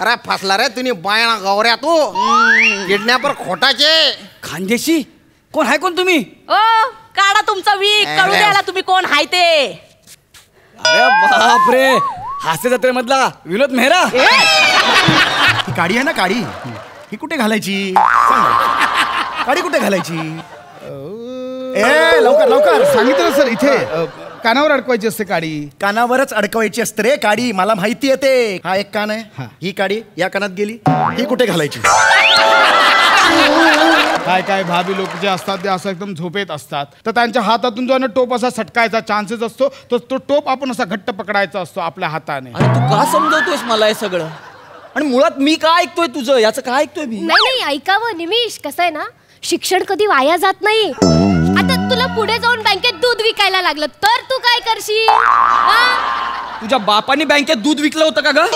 अरे फसला रे तुम्ही बायणा गौऱ्या तू किडनॅपर खोटाचे खानदेशी कोण आहे कोण तुम्ही? ओ काढा तुमचा वीक कळू द्याला तुम्ही कोण हाय ते. अरे बाप रे हास्य जत्रेमधला विनोद मेहरा. ही काडी आहे ना काडी ही कुठे घालायची सांग काडी कुठे घालायची? ए लवकर लवकर सांगितलं सर इथे कानावर अडकवायची असते काडी. कानावरच अडकवायची असते रे काडी मला माहिती येते. हा एक कान आहे ही काडी या कानात गेली ही कुठे घालायची? काय काय भाभी लोक जे असतात ते असं एकदम झोपेत असतात तर त्यांच्या हातातून जो टोप असा सटकायचा चान्सेस असतो तर तो टोप आपण असा घट्ट पकडायचा असतो आपल्या हाताने. अरे तू का समजवतोयस मला हे सगळं आणि मुळात मी काय ऐकतोय तुझं याचं काय ऐकतोय मी? नाही ऐकावं निमिष कसं आहे ना शिक्षण कधी वाया जात नाही. आता तुला पुढे जाऊन बँकेत दूध विकायला लागलं तर तू काय करशील? तुझ्या बापाने बँकेत दूध विकलं होतं का ग?